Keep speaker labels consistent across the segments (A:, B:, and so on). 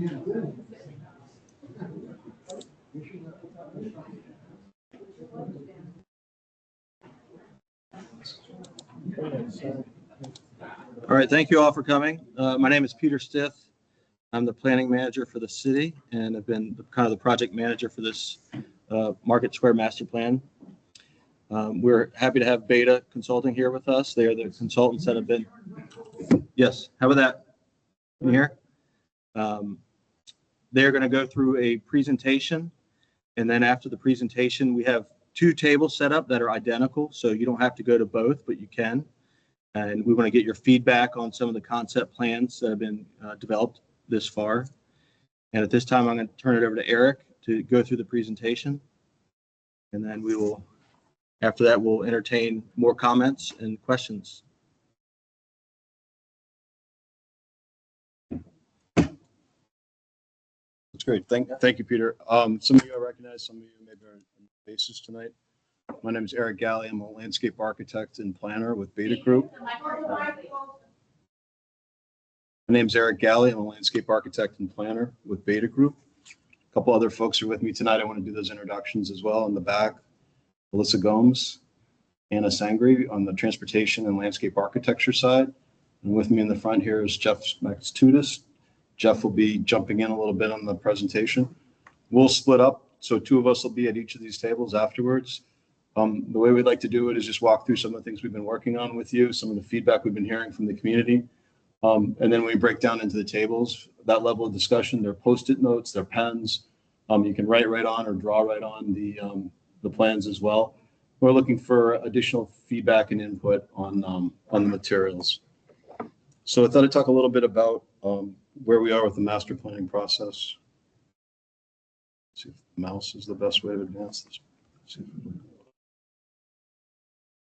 A: All right, thank you all for coming. My name is Peter Stith. I'm the planning manager for the city, and I've been kind of the project manager for this Market Square Master Plan. We're happy to have Beta Consulting here with us. They are the consultants that have been. Yes, how about that? Can you hear? They're going to go through a presentation, and then after the presentation, we have two tables set up that are identical, so you don't have to go to both, but you can. And we want to get your feedback on some of the concept plans that have been developed this far. And at this time, I'm going to turn it over to Eric to go through the presentation. And then we will, after that, we'll entertain more comments and questions.
B: That's great. Thank you, Peter. Some of you I recognize, some of you maybe are on faces tonight. My name is Eric Galley. I'm a landscape architect and planner with Beta Group. My name is Eric Galley. I'm a landscape architect and planner with Beta Group. A couple other folks are with me tonight. I want to do those introductions as well. In the back, Alyssa Gomes, Anna Sangri on the transportation and landscape architecture side. And with me in the front here is Jeff Maxtudis. Jeff will be jumping in a little bit on the presentation. We'll split up, so two of us will be at each of these tables afterwards. The way we'd like to do it is just walk through some of the things we've been working on with you, some of the feedback we've been hearing from the community. And then we break down into the tables, that level of discussion, their Post-it notes, their pens. You can write right on or draw right on the plans as well. We're looking for additional feedback and input on the materials. So I thought I'd talk a little bit about where we are with the master planning process. Let's see if the mouse is the best way to advance this.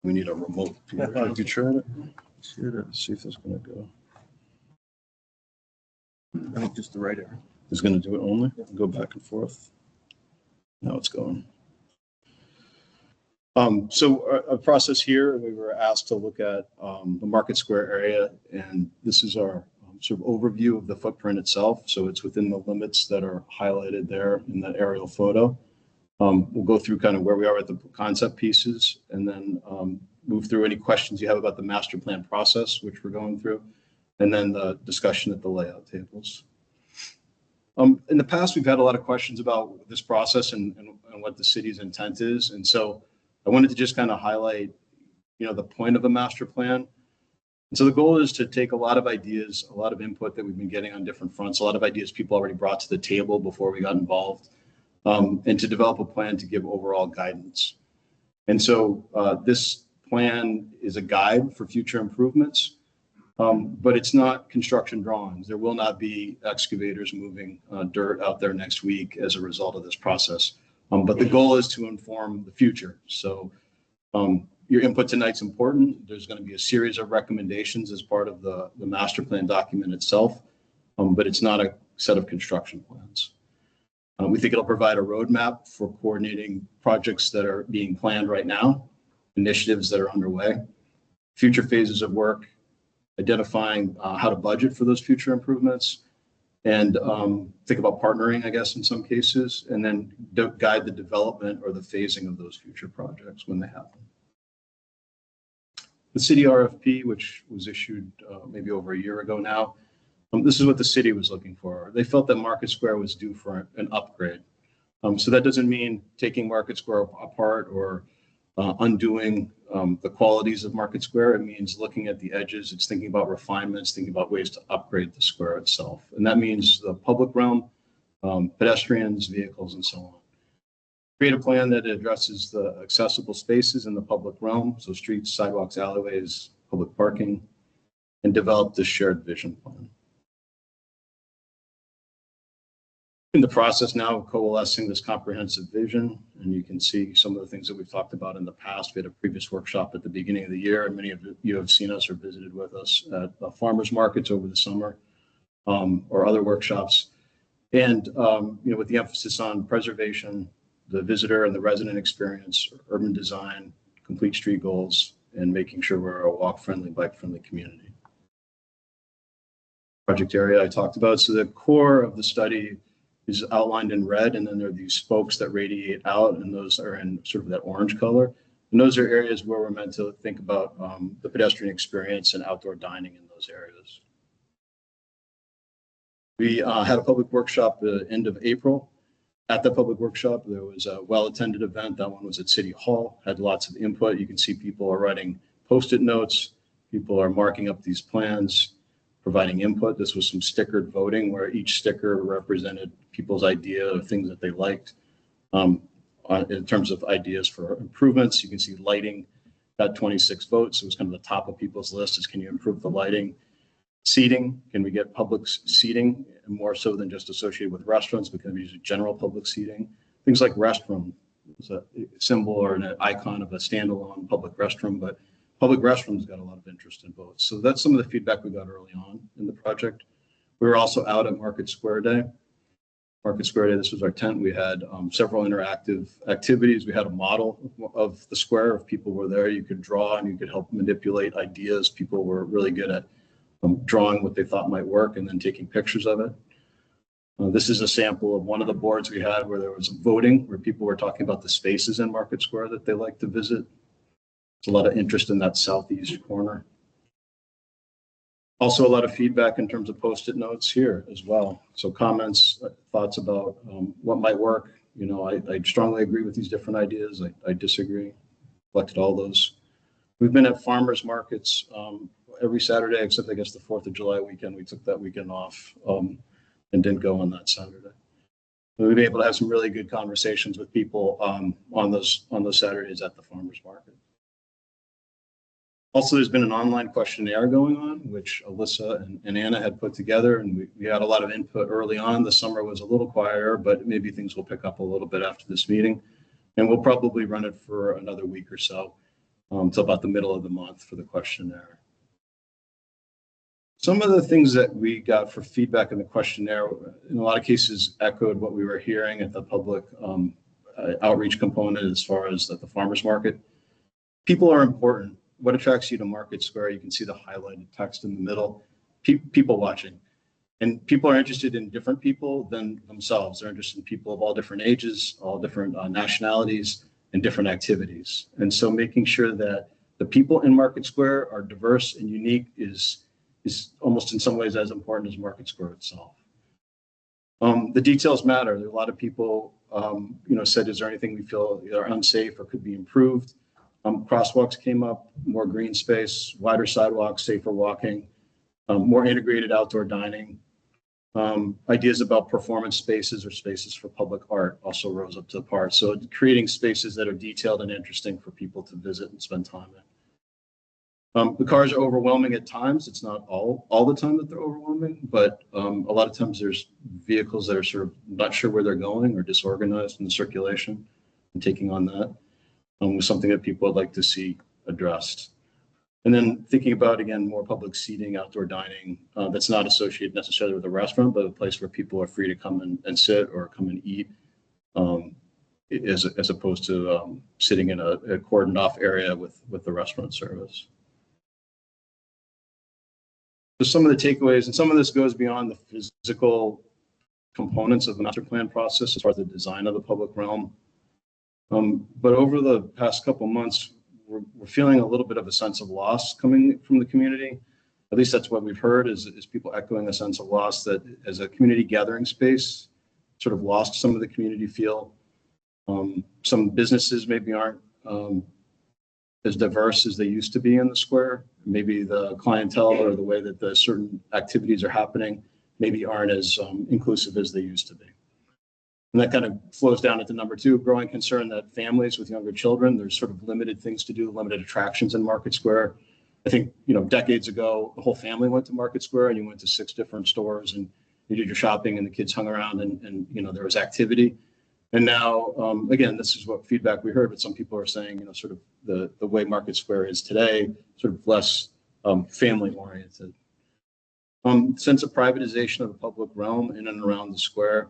B: We need a remote. Have you tried it? See if it's going to go.
A: I think just the right area.
B: It's going to do it only? Go back and forth. Now it's going. So a process here, we were asked to look at the Market Square area, and this is our sort of overview of the footprint itself. So it's within the limits that are highlighted there in that aerial photo. We'll go through kind of where we are at the concept pieces, and then move through any questions you have about the master plan process, which we're going through, and then the discussion at the layout tables. In the past, we've had a lot of questions about this process and what the city's intent is. And so I wanted to just kind of highlight, the point of a master plan. And so the goal is to take a lot of ideas, a lot of input that we've been getting on different fronts, a lot of ideas people already brought to the table before we got involved, and to develop a plan to give overall guidance. And so this plan is a guide for future improvements, but it's not construction drawings. There will not be excavators moving dirt out there next week as a result of this process. But the goal is to inform the future. So your input tonight's important. There's going to be a series of recommendations as part of the master plan document itself, but it's not a set of construction plans. We think it'll provide a roadmap for coordinating projects that are being planned right now, initiatives that are underway, future phases of work, identifying how to budget for those future improvements, and think about partnering, I guess, in some cases, and then guide the development or the phasing of those future projects when they happen. The city RFP, which was issued maybe over a year ago now, this is what the city was looking for. They felt that Market Square was due for an upgrade. So that doesn't mean taking Market Square apart or undoing the qualities of Market Square. It means looking at the edges. It's thinking about refinements, thinking about ways to upgrade the square itself. And that means the public realm, pedestrians, vehicles, and so on. Create a plan that addresses the accessible spaces in the public realm, so streets, sidewalks, alleyways, public parking, and develop this shared vision plan. In the process now of coalescing this comprehensive vision, and you can see some of the things that we've talked about in the past. We had a previous workshop at the beginning of the year, and many of you have seen us or visited with us at farmers markets over the summer, or other workshops. And with the emphasis on preservation, the visitor and the resident experience, urban design, complete street goals, and making sure we're a walk-friendly, bike-friendly community. project area I talked about. So the core of the study is outlined in red, and then there are these spokes that radiate out, and those are in sort of that orange color. And those are areas where we're meant to think about the pedestrian experience and outdoor dining in those areas. We had a public workshop at the end of April. At the public workshop, there was a well-attended event. That one was at City Hall, had lots of input. You can see people are writing Post-it notes. People are marking up these plans, providing input. This was some stickered voting where each sticker represented people's idea of things that they liked. In terms of ideas for improvements, you can see lighting got 26 votes. It was kind of the top of people's list is, can you improve the lighting? Seating, can we get public seating more so than just associated with restaurants, but can we use general public seating? Things like restroom is a symbol or an icon of a standalone public restroom, but public restrooms got a lot of interest in votes. So that's some of the feedback we got early on in the project. We were also out at Market Square Day. Market Square Day, this was our tent. We had several interactive activities. We had a model of the square. If people were there, you could draw and you could help manipulate ideas. People were really good at drawing what they thought might work and then taking pictures of it. This is a sample of one of the boards we had where there was voting, where people were talking about the spaces in Market Square that they like to visit. There's a lot of interest in that southeast corner. Also a lot of feedback in terms of Post-it notes here as well. So comments, thoughts about what might work. You know, I strongly agree with these different ideas. I disagree. Collected all those. We've been at farmers markets every Saturday, except I guess the 4th of July weekend. We took that weekend off and didn't go on that Saturday. We've been able to have some really good conversations with people on those Saturdays at the farmers market. Also, there's been an online questionnaire going on, which Alyssa and Anna had put together, and we had a lot of input early on. The summer was a little quieter, but maybe things will pick up a little bit after this meeting. And we'll probably run it for another week or so, until about the middle of the month for the questionnaire. Some of the things that we got for feedback in the questionnaire, in a lot of cases, echoed what we were hearing at the public outreach component as far as at the farmers market. People are important. What attracts you to Market Square? You can see the highlighted text in the middle. People watching. And people are interested in different people than themselves. They're interested in people of all different ages, all different nationalities, and different activities. And so making sure that the people in Market Square are diverse and unique is almost in some ways as important as Market Square itself. The details matter. There are a lot of people, said, is there anything we feel are unsafe or could be improved? Crosswalks came up, more green space, wider sidewalks, safer walking, more integrated outdoor dining. Ideas about performance spaces or spaces for public art also rose up to the par. So creating spaces that are detailed and interesting for people to visit and spend time in. The cars are overwhelming at times. It's not all the time that they're overwhelming, but a lot of times there's vehicles that are sort of not sure where they're going or disorganized in the circulation, and taking on that was something that people would like to see addressed. And then thinking about, again, more public seating, outdoor dining that's not associated necessarily with a restaurant, but a place where people are free to come and sit or come and eat, as opposed to sitting in a cordoned off area with the restaurant service. So some of the takeaways, and some of this goes beyond the physical components of the master plan process as far as the design of the public realm. But over the past couple months, we're feeling a little bit of a sense of loss coming from the community. At least that's what we've heard is people echoing a sense of loss that as a community gathering space, sort of lost some of the community feel. Some businesses maybe aren't as diverse as they used to be in the square. Maybe the clientele or the way that the certain activities are happening maybe aren't as inclusive as they used to be. And that kind of flows down into number two, growing concern that families with younger children, there's sort of limited things to do, limited attractions in Market Square. I think, decades ago, the whole family went to Market Square and you went to 6 different stores and you did your shopping and the kids hung around and there was activity. And now, again, this is what feedback we heard, but some people are saying, sort of the way Market Square is today, sort of less family oriented. Sense of privatization of the public realm in and around the square.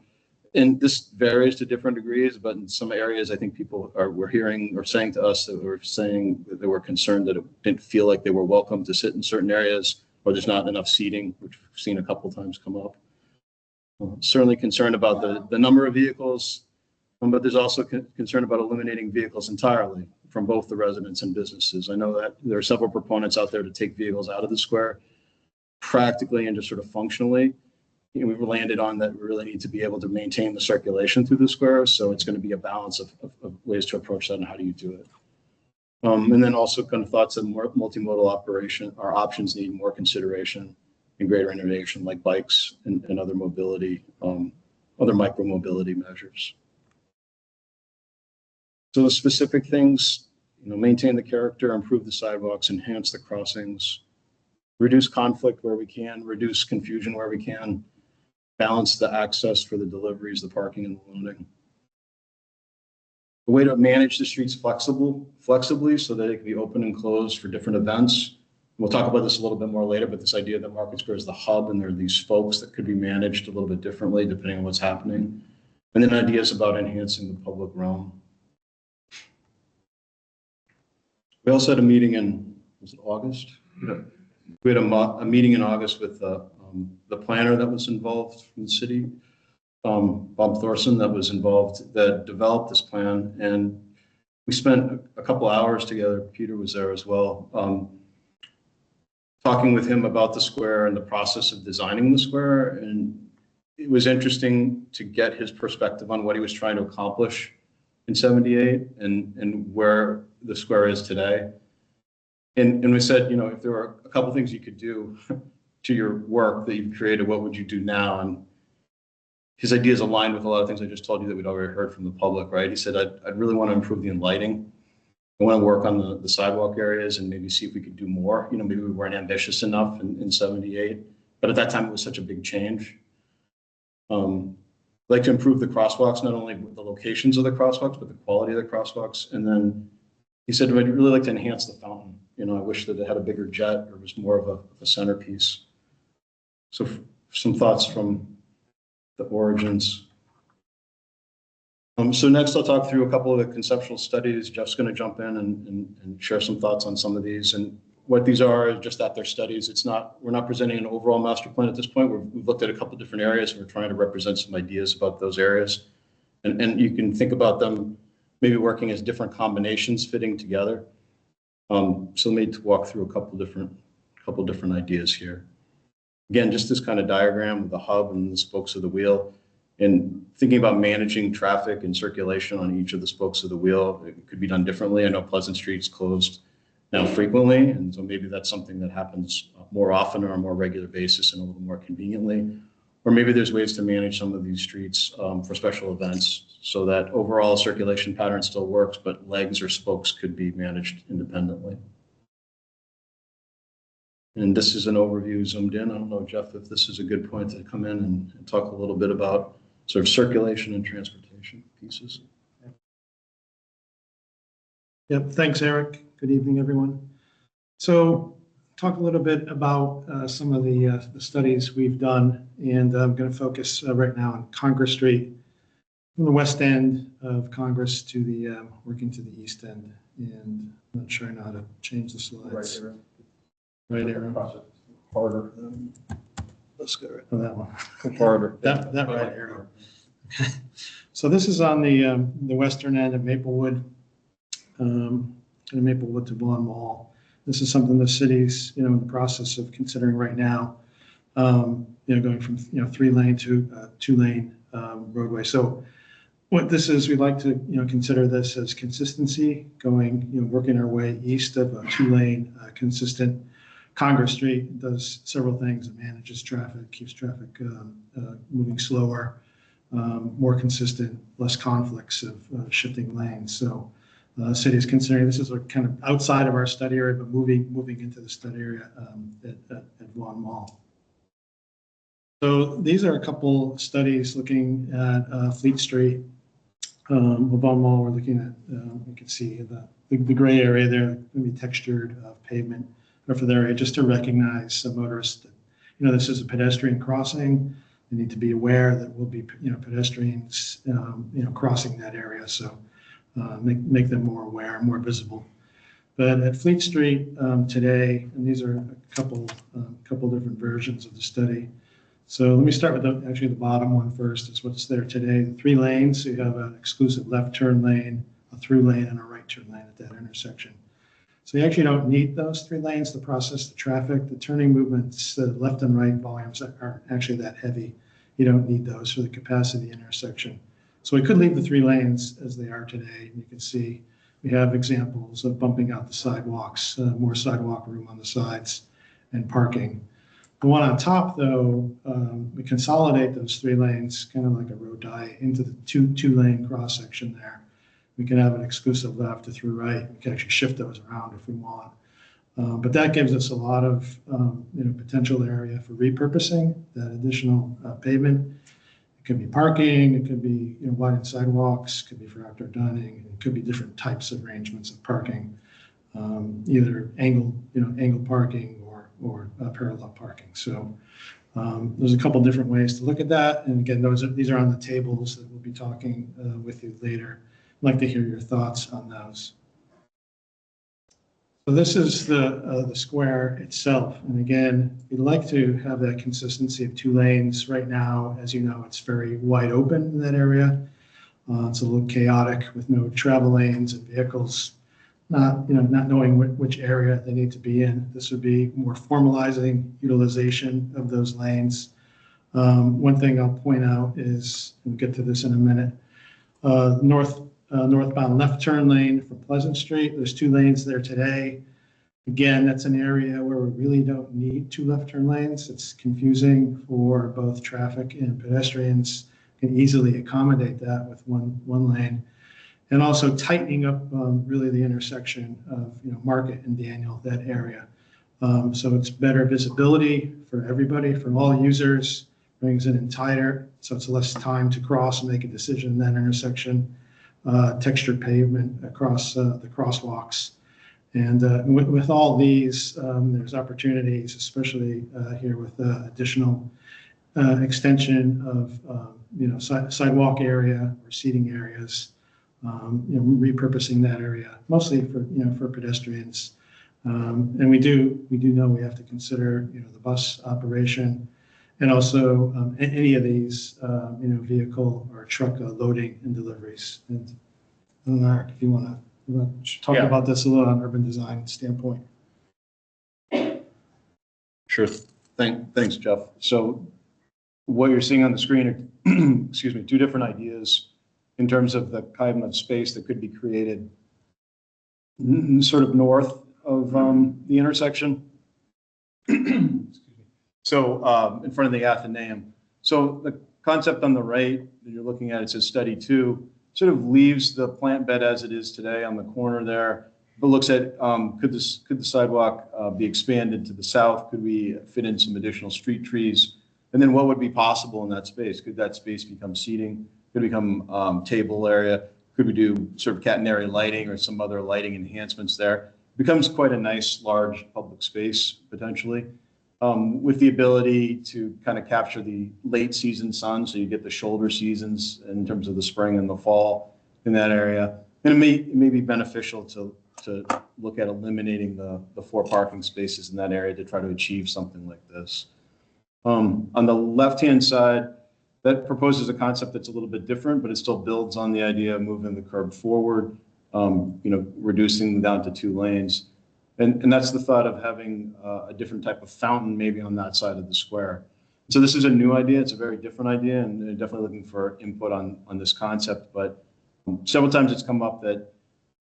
B: And this varies to different degrees, but in some areas, I think people were hearing or saying to us that were saying that they were concerned that it didn't feel like they were welcome to sit in certain areas or there's not enough seating, which we've seen a couple of times come up. Certainly concerned about the number of vehicles, but there's also concern about eliminating vehicles entirely from both the residents and businesses. I know that there are several proponents out there to take vehicles out of the square practically and just sort of functionally. We've landed on that we really need to be able to maintain the circulation through the square. So it's going to be a balance of ways to approach that and how do you do it. And then also kind of thoughts that more multimodal operation, our options need more consideration and greater innovation, like bikes and other mobility, other micro mobility measures. So the specific things, maintain the character, improve the sidewalks, enhance the crossings, reduce conflict where we can, reduce confusion where we can, balance the access for the deliveries, the parking, and the loading. A way to manage the streets flexibly so that it can be open and closed for different events. We'll talk about this a little bit more later, but this idea that Market Square is the hub and there are these spokes that could be managed a little bit differently depending on what's happening. And then ideas about enhancing the public realm. We also had a meeting in, was it August? Yeah. We had a meeting in August with the planner that was involved from the city, Bob Thorson, that was involved, that developed this plan. And we spent a couple hours together. Peter was there as well, talking with him about the square and the process of designing the square. And it was interesting to get his perspective on what he was trying to accomplish in 78 and where the square is today. And we said, if there were a couple things you could do to your work that you've created, what would you do now? And his ideas aligned with a lot of things I just told you that we'd already heard from the public, right? He said, I'd really want to improve the lighting. I want to work on the sidewalk areas and maybe see if we could do more. Maybe we weren't ambitious enough in 78, but at that time it was such a big change. I'd like to improve the crosswalks, not only the locations of the crosswalks, but the quality of the crosswalks. And then he said, I'd really like to enhance the fountain. I wish that it had a bigger jet or was more of a centerpiece. So some thoughts from the origins. So next I'll talk through a couple of the conceptual studies. Jeff's going to jump in and share some thoughts on some of these. And what these are is just that they're studies. We're not presenting an overall master plan at this point. We've looked at a couple of different areas and we're trying to represent some ideas about those areas. And you can think about them maybe working as different combinations fitting together. So let me walk through a couple different ideas here. Again, just this kind of diagram of the hub and the spokes of the wheel, and thinking about managing traffic and circulation on each of the spokes of the wheel. It could be done differently. I know Pleasant Street's closed now frequently, and so maybe that's something that happens more often or on a more regular basis and a little more conveniently. Or maybe there's ways to manage some of these streets for special events so that overall circulation pattern still works, but legs or spokes could be managed independently. And this is an overview zoomed in. I don't know, Jeff, if this is a good point to come in and talk a little bit about sort of circulation and transportation pieces.
C: Yep, thanks, Eric. Good evening, everyone. So talk a little bit about some of the studies we've done, and I'm going to focus right now on Congress Street, from the west end of Congress to the working to the east end. And I'm not sure I know how to change the slides. Right arrow.
B: Harder.
C: Let's go right to that one.
B: Harder.
C: That right arrow. Okay. So this is on the western end of Maplewood, Maplewood to Vaughan Mall. This is something the city's in the process of considering right now. Going from 3-lane to 2-lane roadway. So what this is, we'd like to consider this as consistency, going working our way east of a 2-lane consistent. Congress Street does several things. It manages traffic, keeps traffic moving slower, more consistent, less conflicts of shifting lanes. So the city is considering this is a kind of outside of our study area, but moving into the study area at Vaughan Mall. So these are a couple studies looking at Fleet Street. Vaughan Mall, we're looking at, you can see the gray area there, going to be textured pavement for the area, just to recognize motorists that, this is a pedestrian crossing. They need to be aware that we'll be, pedestrians, crossing that area. So make them more aware, more visible. But at Fleet Street today, and these are a couple different versions of the study. So let me start with actually the bottom one first. It's what's there today. The 3 lanes. So you have an exclusive left turn lane, a through lane, and a right turn lane at that intersection. So you actually don't need those 3 lanes to process the traffic. The turning movements, the left and right volumes aren't actually that heavy. You don't need those for the capacity intersection. So we could leave the 3 lanes as they are today. You can see we have examples of bumping out the sidewalks, more sidewalk room on the sides, and parking. The one on top, though, we consolidate those 3 lanes, kind of like a road die, into the two-lane cross section there. We can have an exclusive left to through right. We can actually shift those around if we want. But that gives us a lot of potential area for repurposing that additional pavement. It could be parking, it could be widened sidewalks, it could be for outdoor dining, it could be different types of arrangements of parking, either angled parking or parallel parking. So there's a couple different ways to look at that. And again, these are on the tables that we'll be talking with you later. I'd like to hear your thoughts on those. So this is the square itself. And again, we'd like to have that consistency of 2 lanes. Right now, as you know, it's very wide open in that area. It's a little chaotic with no travel lanes and vehicles not knowing which area they need to be in. This would be more formalizing utilization of those lanes. One thing I'll point out is, we'll get to this in a minute, northbound left turn lane from Pleasant Street. There's 2 lanes there today. Again, that's an area where we really don't need 2 left turn lanes. It's confusing for both traffic and pedestrians. Can easily accommodate that with one lane. And also tightening up really the intersection of Market and Daniel, that area. So it's better visibility for everybody, for all users, brings it in tighter, so it's less time to cross and make a decision in that intersection. Textured pavement across the crosswalks. And with all these, there's opportunities, especially here with additional extension of sidewalk area or seating areas. Repurposing that area mostly for pedestrians, and we do know we have to consider the bus operation, and also any of these vehicle or truck loading and deliveries. And Mark, if you want to talk about this a little on urban design standpoint.
B: Sure. Thanks, Jeff. So what you're seeing on the screen are, excuse me, 2 different ideas in terms of the kind of space that could be created sort of north of the intersection. So in front of the Athenaeum. So the concept on the right that you're looking at, it says study 2, sort of leaves the plant bed as it is today on the corner there, but looks at could the sidewalk be expanded to the south? Could we fit in some additional street trees? And then what would be possible in that space? Could that space become seating? Could become table area? Could we do sort of catenary lighting or some other lighting enhancements there? It becomes quite a nice, large public space potentially, with the ability to kind of capture the late season sun, so you get the shoulder seasons in terms of the spring and the fall in that area. And it may be beneficial to look at eliminating the 4 parking spaces in that area to try to achieve something like this. On the left-hand side, that proposes a concept that's a little bit different, but it still builds on the idea of moving the curb forward, reducing them down to 2 lanes. And that's the thought of having a different type of fountain maybe on that side of the square. So this is a new idea. It's a very different idea, and they're definitely looking for input on this concept. But several times it's come up that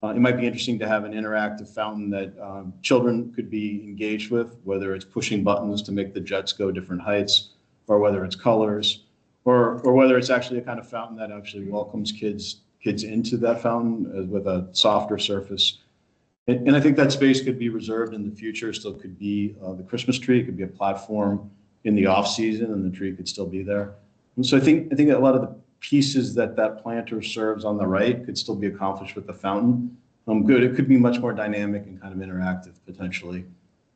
B: it might be interesting to have an interactive fountain that children could be engaged with, whether it's pushing buttons to make the jets go different heights, or whether it's colors, or whether it's actually a kind of fountain that actually welcomes kids into that fountain with a softer surface. And I think that space could be reserved in the future. Still could be the Christmas tree. It could be a platform in the off season, and the tree could still be there. And so I think a lot of the pieces that planter serves on the right could still be accomplished with the fountain. Good. It could be much more dynamic and kind of interactive potentially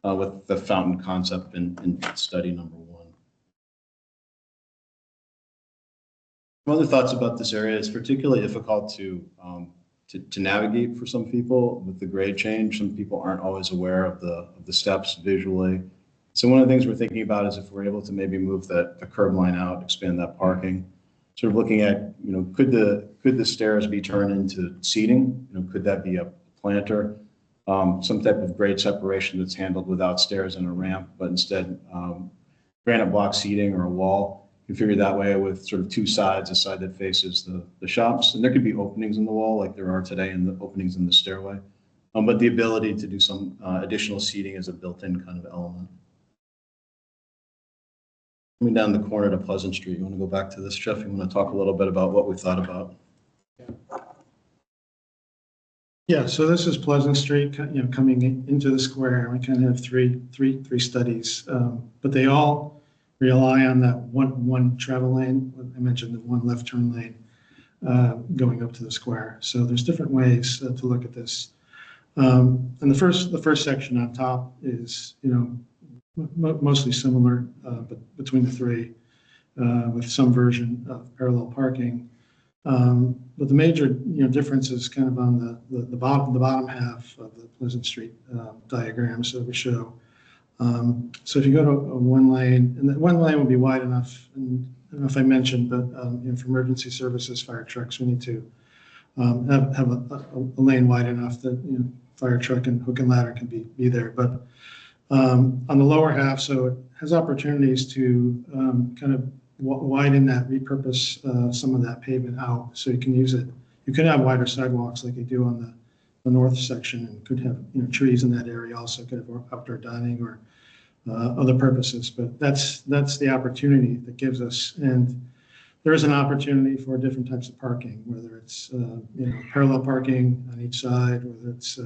B: with the fountain concept in study number 1. Some other thoughts about this area. It's particularly difficult to to navigate for some people with the grade change. Some people aren't always aware of the steps visually. So one of the things we're thinking about is if we're able to maybe move the curb line out, expand that parking, sort of looking at, could the stairs be turned into seating? Could that be a planter? Some type of grade separation that's handled without stairs and a ramp, but instead granite block seating or a wall configured that way with sort of two sides, a side that faces the shops. And there could be openings in the wall like there are today and the openings in the stairway. But the ability to do some additional seating is a built-in kind of element. Coming down the corner to Pleasant Street, you want to go back to this, Jeff? You want to talk a little bit about what we thought about?
C: Yeah, so this is Pleasant Street, coming into the square. We kind of have three studies, but they all rely on that one travel lane. I mentioned the one left turn lane going up to the square. So there's different ways to look at this. And the first section on top is, mostly similar, but between the three, with some version of parallel parking. But the major, difference is kind of on the bottom half of the Pleasant Street diagrams that we show. So if you go to a one lane, and that one lane will be wide enough, and I don't know if I mentioned, but for emergency services, fire trucks, we need to have a lane wide enough that fire truck and hook and ladder can be there. But on the lower half, so it has opportunities to kind of widen that, repurpose some of that pavement out, so you can use it. You could have wider sidewalks like you do on the north section, and could have trees in that area also, could have outdoor dining or other purposes. But that's the opportunity that gives us, and there is an opportunity for different types of parking, whether it's parallel parking on each side, whether it's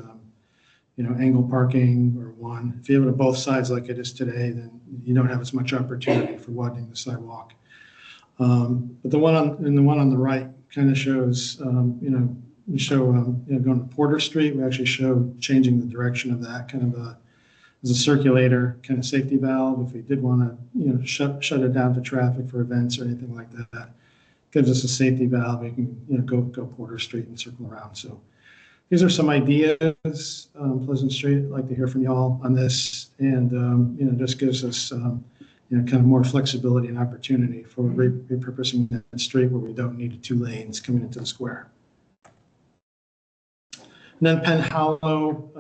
C: angle parking or one. If you have it on both sides like it is today, then you don't have as much opportunity for widening the sidewalk. But the one on the right kind of shows, we show going to Porter Street. We actually show changing the direction of that kind of as a circulator kind of safety valve. If we did want to shut it down to traffic for events or anything like that, gives us a safety valve. We can go Porter Street and circle around. So these are some ideas. Pleasant Street, I'd like to hear from y'all on this, and just gives us kind of more flexibility and opportunity for repurposing that street where we don't need two lanes coming into the square. And then Penn Hollow,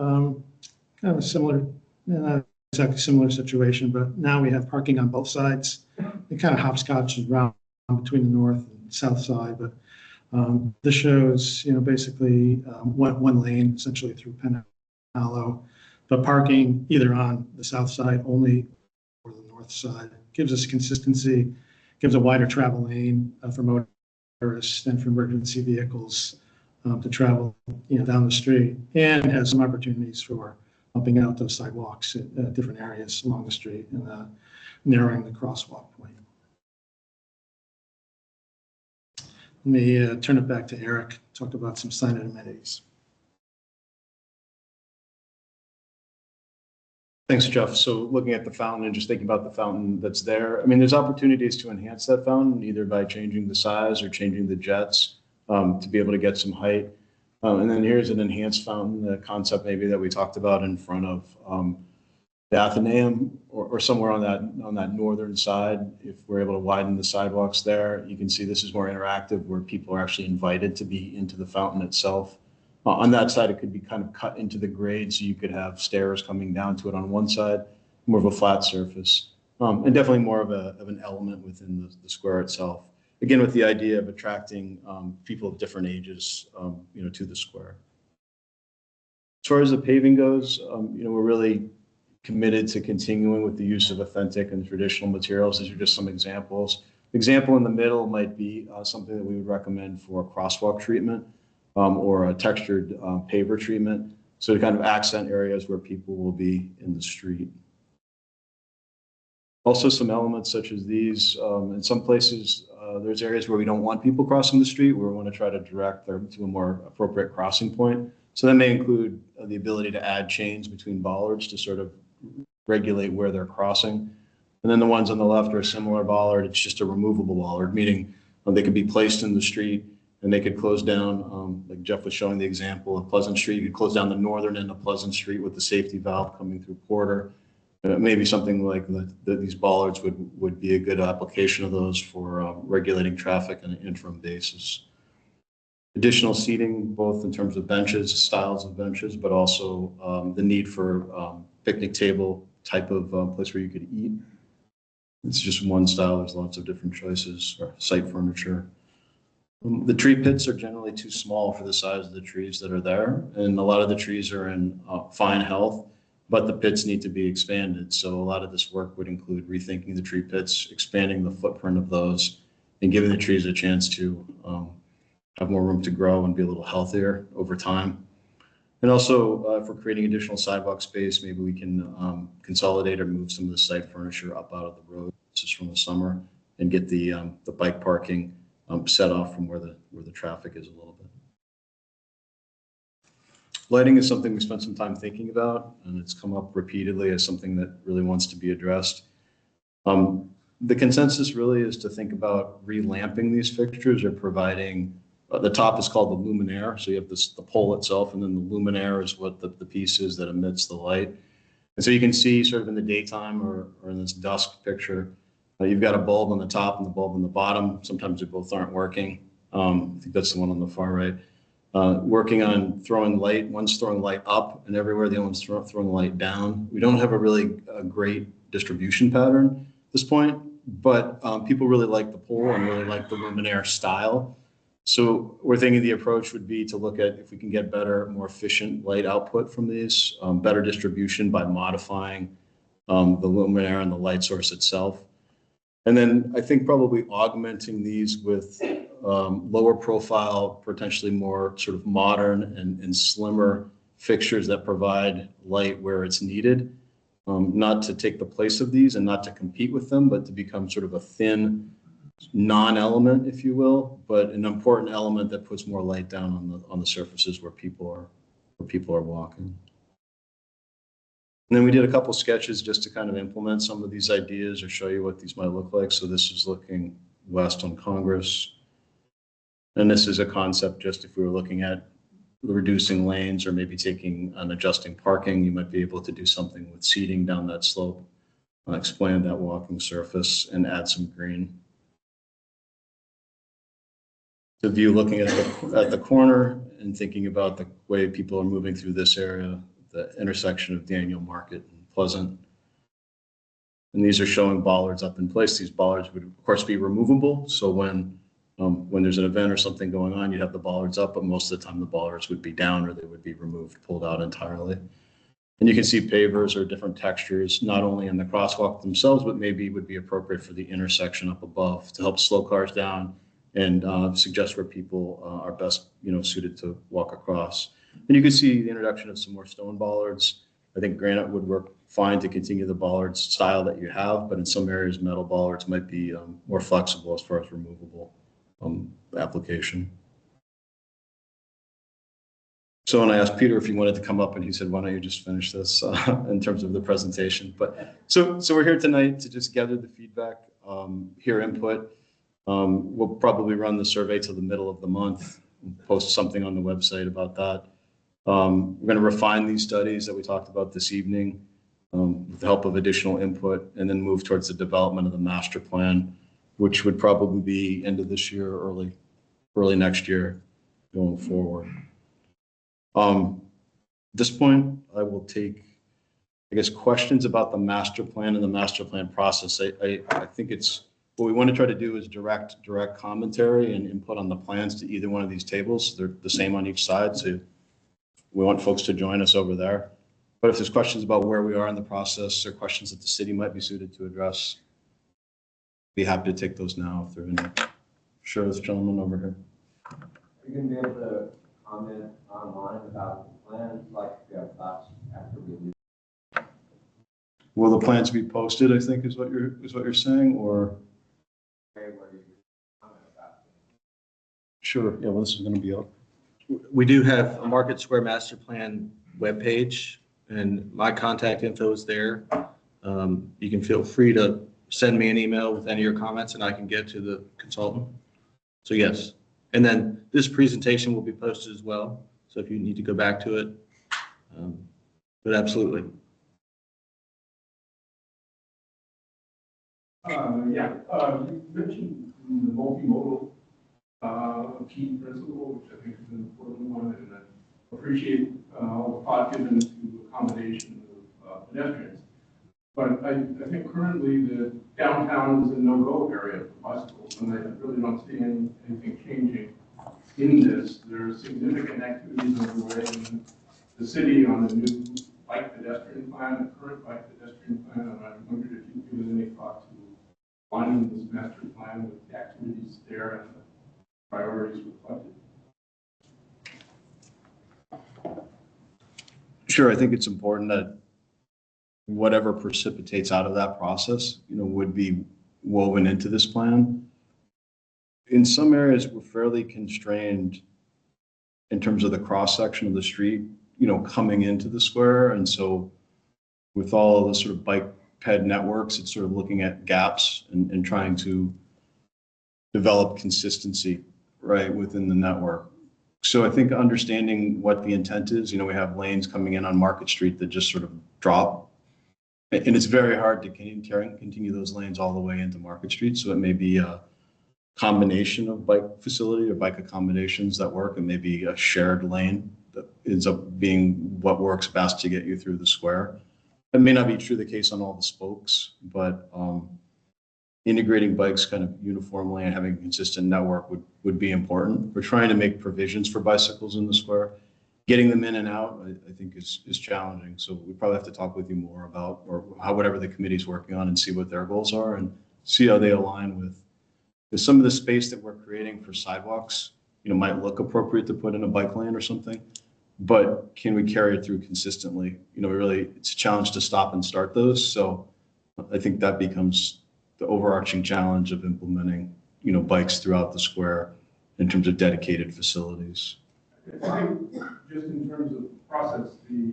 C: kind of a similar, not exactly similar situation, but now we have parking on both sides. It kind of hopscotches around between the north and south side, but this shows, basically one lane essentially through Penn Hollow, but parking either on the south side only or the north side. Gives us consistency, gives a wider travel lane for motorists and for emergency vehicles to travel down the street, and has some opportunities for bumping out those sidewalks at different areas along the street and narrowing the crosswalk point. Let me turn it back to Eric, talk about some sign and amenities.
B: Thanks, Jeff. So looking at the fountain and just thinking about the fountain that's there, I mean, there's opportunities to enhance that fountain, either by changing the size or changing the jets to be able to get some height. And then here's an enhanced fountain, the concept maybe that we talked about in front of the Athenaeum or somewhere on that northern side. If we're able to widen the sidewalks there, you can see this is more interactive, where people are actually invited to be into the fountain itself. On that side, it could be kind of cut into the grade, so you could have stairs coming down to it on one side, more of a flat surface, and definitely more of an element within the square itself. Again, with the idea of attracting people of different ages, to the square. As far as the paving goes, we're really committed to continuing with the use of authentic and traditional materials. These are just some examples. Example in the middle might be something that we would recommend for crosswalk treatment. Or a textured paver treatment, so to kind of accent areas where people will be in the street. Also, some elements such as these, in some places, there's areas where we don't want people crossing the street, where we want to try to direct them to a more appropriate crossing point. So that may include the ability to add chains between bollards to sort of regulate where they're crossing. And then the ones on the left are a similar bollard. It's just a removable bollard, meaning they can be placed in the street and they could close down, like Jeff was showing the example of Pleasant Street, you could close down the northern end of Pleasant Street with the safety valve coming through Porter. Maybe something like these bollards would be a good application of those for regulating traffic on an interim basis. Additional seating, both in terms of benches, styles of benches, but also the need for picnic table type of place where you could eat. It's just one style. There's lots of different choices or site furniture. The tree pits are generally too small for the size of the trees that are there. And a lot of the trees are in fine health, but the pits need to be expanded. So a lot of this work would include rethinking the tree pits, expanding the footprint of those, and giving the trees a chance to have more room to grow and be a little healthier over time. And also, if we're creating additional sidewalk space, maybe we can consolidate or move some of the site furniture up out of the road. This is from the summer, and get the bike parking set off from where the traffic is a little bit. Lighting is something we spent some time thinking about, and it's come up repeatedly as something that really wants to be addressed. The consensus really is to think about relamping these fixtures or providing. The top is called the luminaire. So you have the pole itself, and then the luminaire is what the piece is that emits the light. And so you can see sort of in the daytime or in this dusk picture, you've got a bulb on the top and the bulb on the bottom. Sometimes they both aren't working. I think that's the one on the far right. Working on throwing light. One's throwing light up and everywhere. The other one's throwing light down. We don't have a really great distribution pattern at this point, but people really like the pole and really like the luminaire style. So we're thinking the approach would be to look at if we can get better, more efficient light output from these, better distribution by modifying the luminaire and the light source itself. And then I think probably augmenting these with lower profile, potentially more sort of modern and slimmer fixtures that provide light where it's needed, not to take the place of these and not to compete with them, but to become sort of a thin non-element, if you will, but an important element that puts more light down on the surfaces where people are walking. And then we did a couple sketches just to kind of implement some of these ideas or show you what these might look like. So this is looking west on Congress. And this is a concept just if we were looking at reducing lanes or maybe taking and adjusting parking, you might be able to do something with seating down that slope, expand that walking surface and add some green. The view looking at the corner and thinking about the way people are moving through this area, the intersection of Daniel Market and Pleasant. And these are showing bollards up in place. These bollards would of course be removable. So when there's an event or something going on, you'd have the bollards up, but most of the time the bollards would be down or they would be removed, pulled out entirely. And you can see pavers or different textures, not only in the crosswalk themselves, but maybe would be appropriate for the intersection up above to help slow cars down and suggest where people are best, suited to walk across. And you can see the introduction of some more stone bollards. I think granite would work fine to continue the bollard style that you have, but in some areas, metal bollards might be more flexible as far as removable application. So when I asked Peter if he wanted to come up, and he said, why don't you just finish this in terms of the presentation. But so we're here tonight to just gather the feedback, hear input. We'll probably run the survey till the middle of the month, and post something on the website about that. We're going to refine these studies that we talked about this evening with the help of additional input, and then move towards the development of the master plan, which would probably be end of this year, early next year going forward. At this point, I will take, I guess, questions about the master plan and the master plan process. I think it's what we want to try to do is direct commentary and input on the plans to either one of these tables. They're the same on each side, so we want folks to join us over there. But if there's questions about where we are in the process or questions that the city might be suited to address, be happy to take those now if there are any. Sure, this gentleman over here.
D: Are you going to be able to comment online about the plan, like if you have thoughts after we leave?
B: Will the plans be posted, I think is what you're saying, or?
D: Where you comment about it?
B: Sure, yeah, well, this is going to be up.
A: We do have a Market Square Master Plan webpage, and my contact info is there. You can feel free to send me an email with any of your comments, and I can get to the consultant. So yes, And then this presentation will be posted as well. So if you need to go back to it, but absolutely.
E: You mentioned the multimodal key principle, which I think is an important one, and I appreciate all the thought given to accommodation of pedestrians. But I think currently the downtown is a no-go area for bicycles, and I really don't see anything changing in this. There are significant activities underway in the city on the new bike pedestrian plan, the current bike pedestrian plan, and I wondered if you've given any thought to aligning this master plan with the activities there and the priorities reflected.
B: Sure, I think it's important that whatever precipitates out of that process, would be woven into this plan. In some areas, we're fairly constrained in terms of the cross-section of the street, coming into the square. And so with all of the sort of bike ped networks, it's sort of looking at gaps and trying to develop consistency, right, within the network. So I think understanding what the intent is, we have lanes coming in on Market Street that just sort of drop. And it's very hard to continue those lanes all the way into Market Street. So it may be a combination of bike facility or bike accommodations that work, and maybe a shared lane that ends up being what works best to get you through the square. It may not be true the case on all the spokes, but integrating bikes kind of uniformly and having a consistent network would be important. We're trying to make provisions for bicycles in the square. Getting them in and out, I think is challenging. So we probably have to talk with you more about, or whatever the committee's working on, and see what their goals are and see how they align with some of the space that we're creating for sidewalks, might look appropriate to put in a bike lane or something, but can we carry it through consistently? It's a challenge to stop and start those. So I think that becomes the overarching challenge of implementing, bikes throughout the square in terms of dedicated facilities.
E: I think just in terms of process, the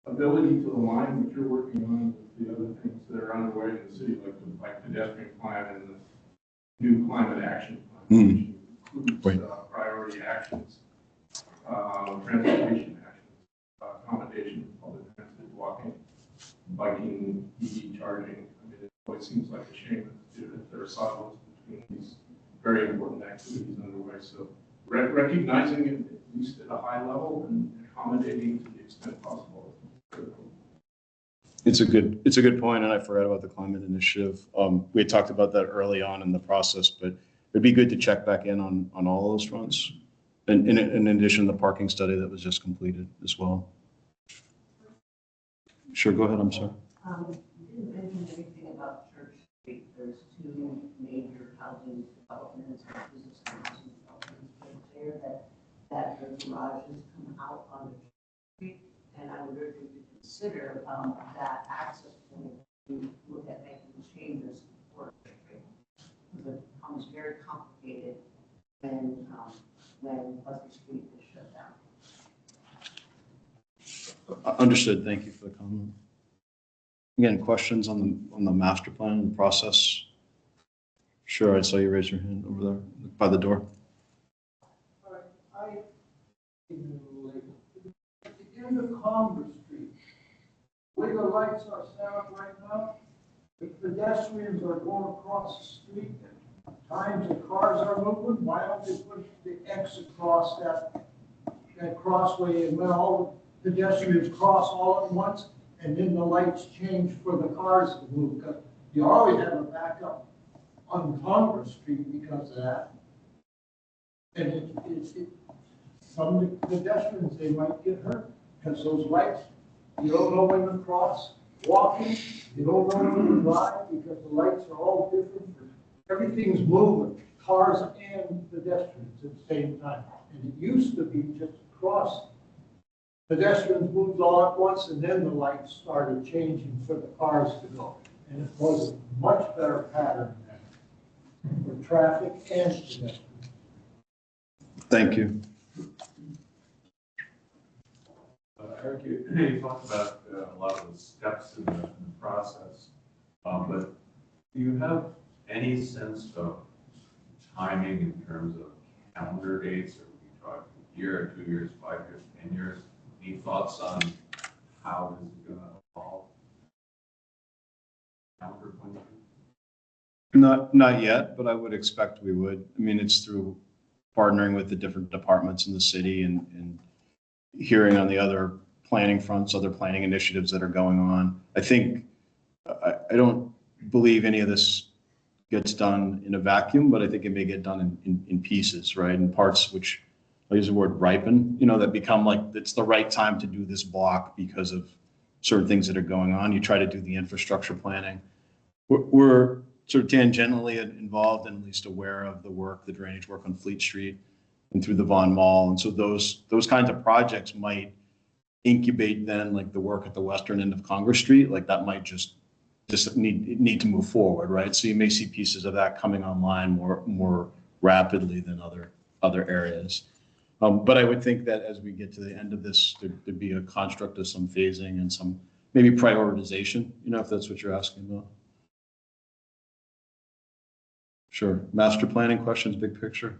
E: ability to align what you're working on with the other things that are underway in the city, like the bike pedestrian plan and the new climate action plan, which includes priority actions, transportation actions, accommodation of public transit, walking, biking, EV charging. I mean, it always seems like a shame that there are silos between these very important activities underway. So recognizing it, at least at a high level, and accommodating to the extent possible.
B: It's a good point, and I forgot about the climate initiative. We had talked about that early on in the process, but it'd be good to check back in on all those fronts. And in addition, the parking study that was just completed as well. Sure, go ahead. I'm sorry.
F: You didn't mention anything about Church Street. There's two major housing developments, business and housing developments there that the garages come out on the street, and I would urge you to consider that access point to look at making changes for the street. Because it becomes very complicated when Pleasant Street is shut down.
B: Understood. Thank you for the comment. Again, questions on the master plan and the process? Sure, I saw you raise your hand over there by the door.
G: In the Congress Street, where the lights are set up right now, the pedestrians are going across the street at times the cars are moving. Why don't they put the X across that crossway, and when all the pedestrians cross all at once, and then the lights change for the cars to move? Because you always have a backup on Congress Street because of that. And some of the pedestrians, they might get hurt because those lights, you don't know when to cross, walking, you don't know when to drive because the lights are all different. Everything's moving, cars and pedestrians at the same time. And it used to be just cross. Pedestrians moved all at once, and then the lights started changing for the cars to go. And it was a much better pattern then for traffic and pedestrians.
B: Thank you.
H: Eric, you talked about a lot of the steps in the process, but do you have any sense of timing in terms of calendar dates, or we talk a year, 2 years, 5 years, 10 years? Any thoughts on how this is gonna evolve? Calendar point of view?
B: Not yet, but I would expect we would. I mean, it's through partnering with the different departments in the city and hearing on the other planning fronts, other planning initiatives that are going on. I think, I don't believe any of this gets done in a vacuum, but I think it may get done in pieces, right? In parts which, I use the word ripen, that become like, it's the right time to do this block because of certain things that are going on. You try to do the infrastructure planning. We're sort of tangentially involved and at least aware of the work, the drainage work on Fleet Street and through the Von Mall. And so those kinds of projects might incubate then like the work at the western end of Congress Street, like that might just need to move forward, right? So you may see pieces of that coming online more rapidly than other areas. But I would think that as we get to the end of this, there'd be a construct of some phasing and some maybe prioritization, if that's what you're asking about. Sure. Master planning questions, big picture.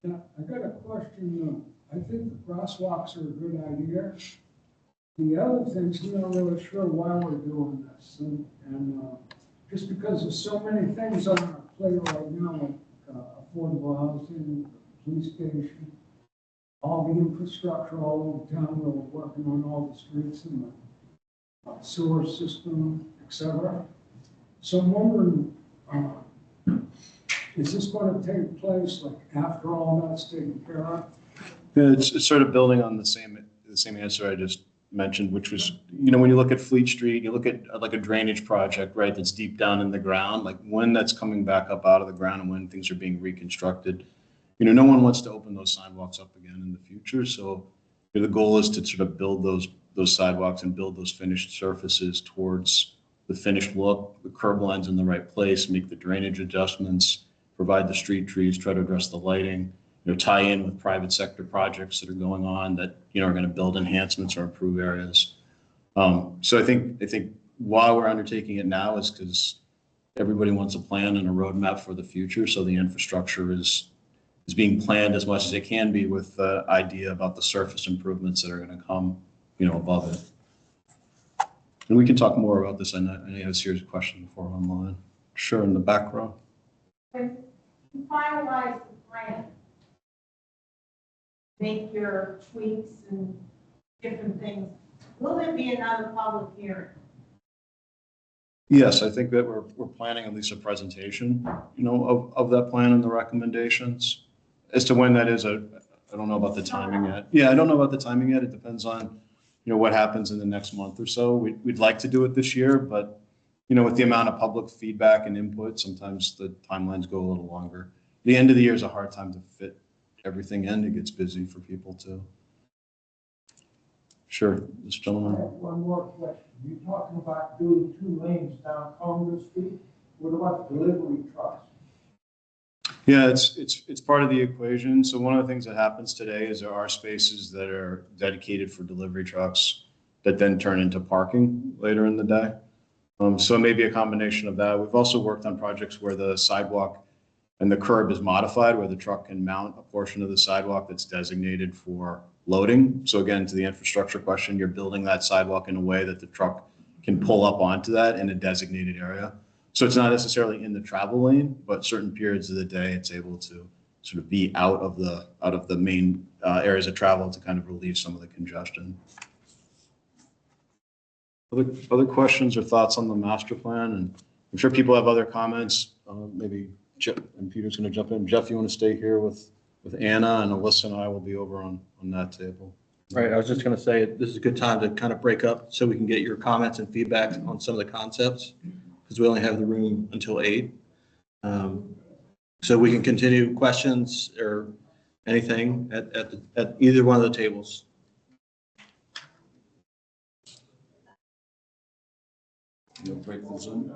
G: Yeah, I got a question. I think the crosswalks are a good idea. The other things, I'm not really sure why we're doing this. And just because there's so many things on our plate right now, like affordable housing, police station, all the infrastructure all over town, we're working on all the streets and the sewer system, etc. So I'm wondering, is this going to take place like after all that's taken care of?
B: Yeah, it's sort of building on the same answer I just mentioned, which was, when you look at Fleet Street, you look at like a drainage project, right, that's deep down in the ground, like when that's coming back up out of the ground and when things are being reconstructed, no one wants to open those sidewalks up again in the future. So the goal is to sort of build those sidewalks and build those finished surfaces towards the finished look, the curb lines in the right place, make the drainage adjustments, provide the street trees, try to address the lighting, tie in with private sector projects that are going on that, are going to build enhancements or improve areas. So I think why we're undertaking it now is because everybody wants a plan and a roadmap for the future. So the infrastructure is being planned as much as it can be with the idea about the surface improvements that are going to come, above it. And we can talk more about this. I know you have a series of questions before online. Sure, in the back row.
I: When you finalize the plan, make your tweaks and different things, will there be another public hearing?
B: Yes, I think that we're planning at least a presentation, of that plan and the recommendations. As to when that is, I don't know about the timing yet. Yeah, I don't know about the timing yet. It depends on, what happens in the next month or so. We'd like to do it this year, but, with the amount of public feedback and input, sometimes the timelines go a little longer. The end of the year is a hard time to fit everything in. It gets busy for people too. Sure, this
G: I
B: gentleman.
G: have one more question. You're talking about doing 2 lanes down Congress Street. What about delivery trucks?
B: Yeah, it's part of the equation. So one of the things that happens today is there are spaces that are dedicated for delivery trucks that then turn into parking later in the day. So it may be a combination of that. We've also worked on projects where the sidewalk and the curb is modified, where the truck can mount a portion of the sidewalk that's designated for loading. So again, to the infrastructure question, you're building that sidewalk in a way that the truck can pull up onto that in a designated area. So it's not necessarily in the travel lane, but certain periods of the day, it's able to sort of be out of the main areas of travel to kind of relieve some of the congestion. Other questions or thoughts on the master plan? And I'm sure people have other comments. Maybe Jeff and Peter's going to jump in. Jeff, you want to stay here with Anna, and Alyssa and I will be over on that table.
A: Right, I was just going to say, this is a good time to kind of break up so we can get your comments and feedback on some of the concepts, because we only have the room until 8. So we can continue questions or anything at either one of the tables.
B: You'll break the Zoom?